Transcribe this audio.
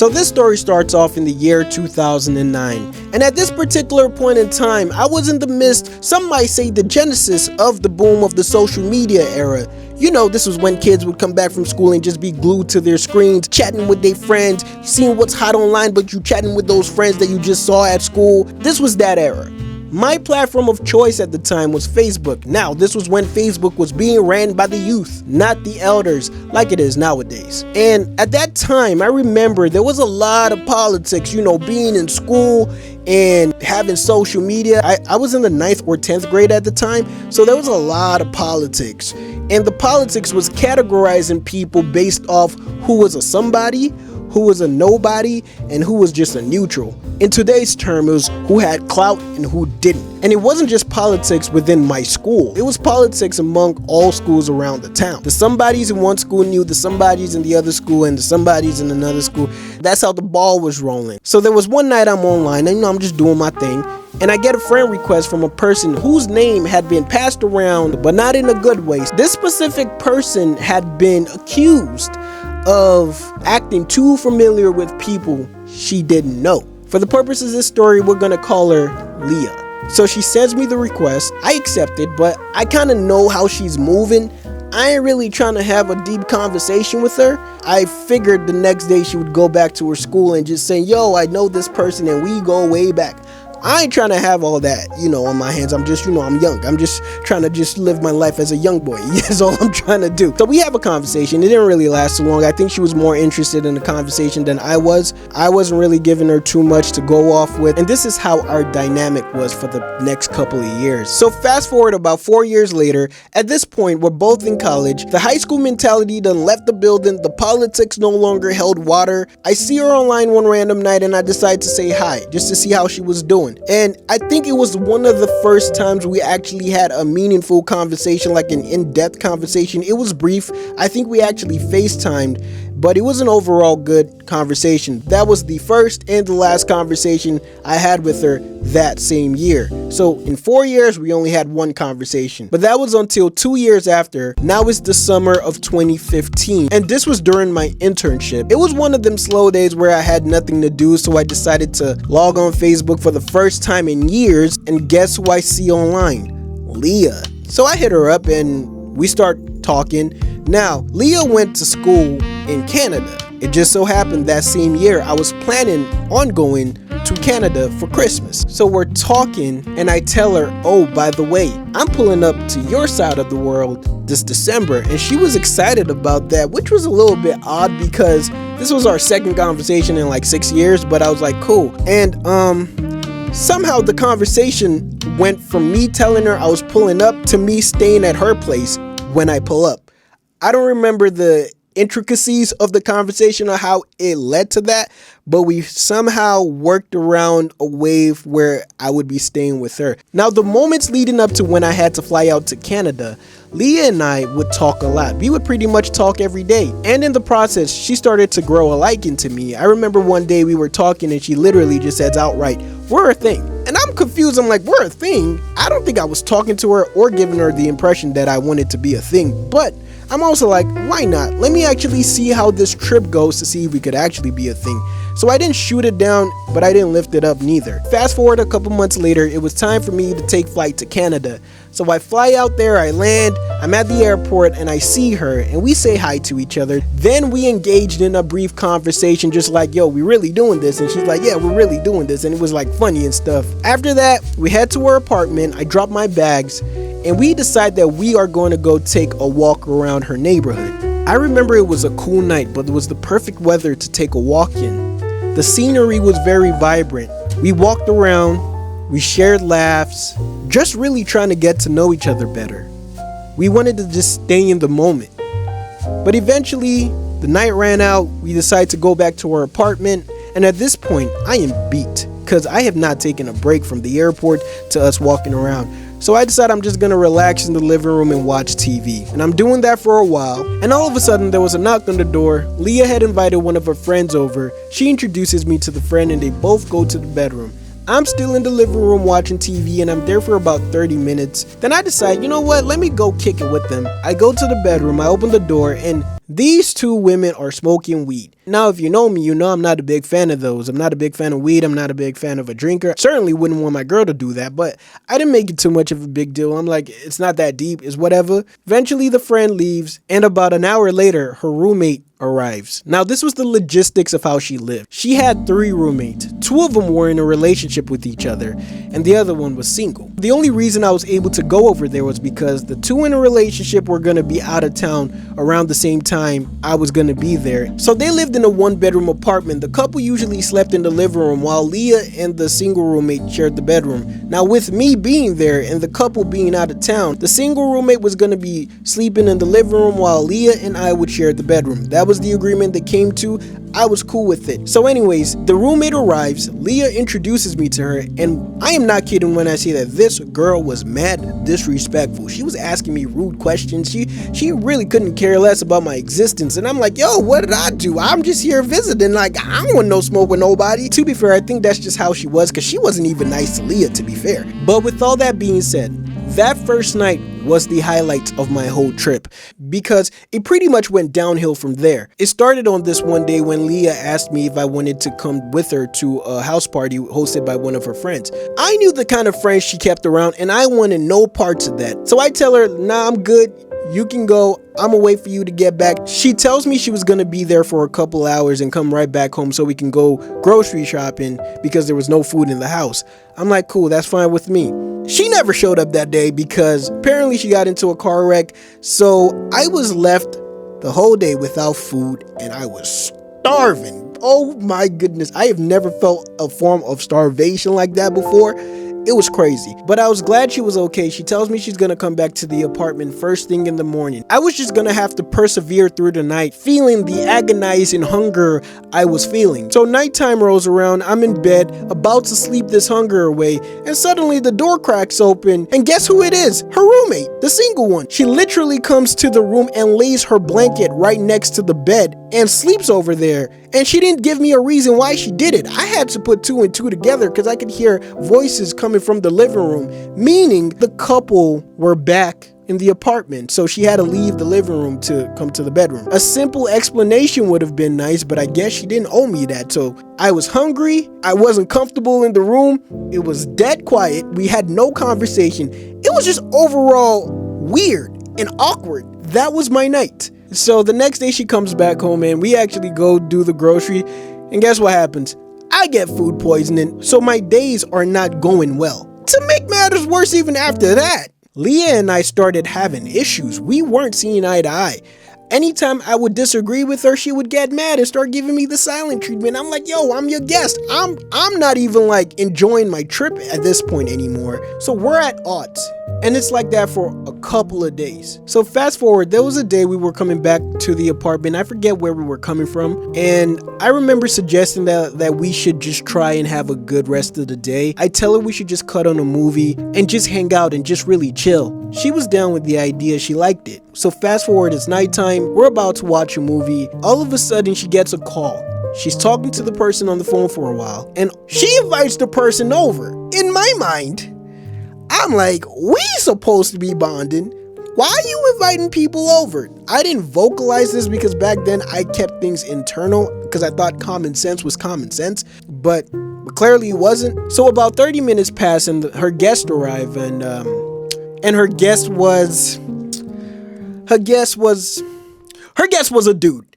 So this story starts off in the year 2009, and at this particular point in time, I was in the midst, some might say the genesis of the boom of the social media era. You know, this was when kids would come back from school and just be glued to their screens, chatting with their friends, seeing what's hot online, but you chatting with those friends that you just saw at school. This was that era. My platform of choice at the time was Facebook. Now, this was when Facebook was being ran by the youth, not the elders, like it is nowadays. And at that time, I remember there was a lot of politics, you know, being in school and having social media. I was in the 9th or 10th grade at the time, so there was a lot of politics. And the politics was categorizing people based off who was a somebody, who was a nobody, and who was just a neutral. In today's term, it was who had clout and who didn't. And it wasn't just politics within my school. It was politics among all schools around the town. The somebodies in one school knew the somebodies in the other school, and the somebodies in another school. That's how the ball was rolling. So there was one night I'm online, and I'm just doing my thing, and I get a friend request from a person whose name had been passed around, but not in a good way. This specific person had been accused of acting too familiar with people she didn't know. For the purposes of this story, we're gonna call her Leah. So she sends me the request, I accept it, but I kind of know how she's moving. I ain't really trying to have a deep conversation with her. I figured the next day she would go back to her school and just say, yo, I know this person and we go way back. I ain't trying to have all that, on my hands. I'm just, I'm young. I'm just trying to just live my life as a young boy. That's all I'm trying to do. So we have a conversation. It didn't really last too long. I think she was more interested in the conversation than I was. I wasn't really giving her too much to go off with. And this is how our dynamic was for the next couple of years. So fast forward about 4 years later, at this point, we're both in college. The high school mentality done left the building. The politics no longer held water. I see her online one random night and I decide to say hi, just to see how she was doing. And I think it was one of the first times we actually had a meaningful conversation, like an in-depth conversation. It was brief. I think we actually FaceTimed, but it was an overall good conversation. That was the first and the last conversation I had with her that same year. So in 4 years, we only had one conversation, but that was until 2 years after. Now it's the summer of 2015, and this was during my internship. It was one of them slow days where I had nothing to do, so I decided to log on Facebook for the first time in years, and guess who I see online? Leah. So I hit her up and we start talking. Now, Leah went to school in Canada. It just so happened that same year I was planning on going to Canada for Christmas. So we're talking and I tell her, oh, by the way, I'm pulling up to your side of the world this December. And she was excited about that, which was a little bit odd because this was our second conversation in like 6 years, but I was like, cool. And somehow the conversation went from me telling her I was pulling up to me staying at her place when I pull up. I don't remember the intricacies of the conversation or how it led to that, but we somehow worked around a wave where I would be staying with her. Now, the moments leading up to when I had to fly out to Canada, Leah and I would talk a lot. We would pretty much talk every day. And in the process, she started to grow a liking to me. I remember one day we were talking and she literally just says outright, we're a thing. And I'm confused. I'm like, we're a thing? I don't think I was talking to her or giving her the impression that I wanted to be a thing. But I'm also like, why not? Let me actually see how this trip goes to see if we could actually be a thing. So I didn't shoot it down, but I didn't lift it up neither. Fast forward a couple months later, it was time for me to take flight to Canada. So I fly out there, I land, I'm at the airport, and I see her, and we say hi to each other. Then we engaged in a brief conversation, just like, yo, we really doing this? And she's like, yeah, we're really doing this. And it was like funny and stuff. After that, we head to her apartment, I drop my bags, and we decide that we are going to go take a walk around her neighborhood. I remember it was a cool night, but it was the perfect weather to take a walk in. The scenery was very vibrant. We walked around, we shared laughs, just really trying to get to know each other better. We wanted to just stay in the moment. But eventually, the night ran out, we decided to go back to our apartment, and at this point, I am beat, because I have not taken a break from the airport to us walking around. So I decided I'm just gonna relax in the living room and watch TV. And I'm doing that for a while, and all of a sudden there was a knock on the door. Leah had invited one of her friends over. She introduces me to the friend and they both go to the bedroom. I'm still in the living room watching TV and I'm there for about 30 minutes. Then I decide, you know what, let me go kick it with them. I go to the bedroom, I open the door, and these two women are smoking weed. Now, if you know me, you know I'm not a big fan of those. I'm not a big fan of weed. I'm not a big fan of a drinker. Certainly wouldn't want my girl to do that, but I didn't make it too much of a big deal. I'm like, it's not that deep. It's whatever. Eventually, the friend leaves, and about an hour later, her roommate arrives. Now, this was the logistics of how she lived. She had 3 roommates. 2 of them were in a relationship with each other, and the other one was single. The only reason I was able to go over there was because the 2 in a relationship were going to be out of town around the same time I was going to be there. So they lived in a 1-bedroom apartment. The couple usually slept in the living room while Leah and the single roommate shared the bedroom. Now, with me being there and the couple being out of town, the single roommate was going to be sleeping in the living room while Leah and I would share the bedroom. That was the agreement they came to. I was cool with it. So anyways, the roommate arrives, Leah introduces me to her, and I am not kidding when I say that this girl was mad disrespectful. She was asking me rude questions. She really couldn't care less about my existence, and I'm like, yo, what did I do? I'm just here visiting. Like, I don't want no smoke with nobody. To be fair, I think that's just how she was, because she wasn't even nice to Leah, to be fair. But with all that being said, that first night was the highlight of my whole trip, because it pretty much went downhill from there. It started on this one day when Leah asked me if I wanted to come with her to a house party hosted by one of her friends. I knew the kind of friends she kept around, and I wanted no parts of that. So I tell her, nah, I'm good. You can go. I'm gonna wait for you to get back. She tells me she was gonna be there for a couple hours and come right back home so we can go grocery shopping because there was no food in the house. I'm like, cool, that's fine with me. She never showed up that day because apparently she got into a car wreck. So I was left the whole day without food, and I was starving. Oh my goodness. I have never felt a form of starvation like that before. It was crazy, but I was glad she was okay. She tells me she's gonna come back to the apartment first thing in the morning. I was just gonna have to persevere through the night, feeling the agonizing hunger I was feeling. So nighttime rolls around, I'm in bed, about to sleep this hunger away, and suddenly the door cracks open, and guess who it is? Her roommate, the single one. She literally comes to the room and lays her blanket right next to the bed and sleeps over there. And she didn't give me a reason why she did it. I had to put 2 and 2 together because I could hear voices coming from the living room, meaning the couple were back in the apartment. So she had to leave the living room to come to the bedroom. A simple explanation would have been nice, but I guess she didn't owe me that. So I was hungry. I wasn't comfortable in the room. It was dead quiet. We had no conversation. It was just overall weird and awkward. That was my night. So the next day she comes back home and we actually go do the grocery, and guess what happens? I get food poisoning, so my days are not going well. To make matters worse even after that, Leah and I started having issues. We weren't seeing eye to eye. Anytime I would disagree with her, she would get mad and start giving me the silent treatment. I'm like, yo, I'm your guest. I'm not even like enjoying my trip at this point anymore. So we're at odds. And it's like that for a couple of days. So fast forward, there was a day we were coming back to the apartment. I forget where we were coming from. And I remember suggesting that we should just try and have a good rest of the day. I tell her we should just cut on a movie and just hang out and just really chill. She was down with the idea. She liked it. So fast forward, it's nighttime. We're about to watch a movie. All of a sudden, she gets a call. She's talking to the person on the phone for a while, and she invites the person over. In my mind, I'm like, we supposed to be bonding. Why are you inviting people over? I didn't vocalize this because back then I kept things internal because I thought common sense was common sense, but clearly it wasn't. So about 30 minutes pass and her guest arrived, and her guest was a dude.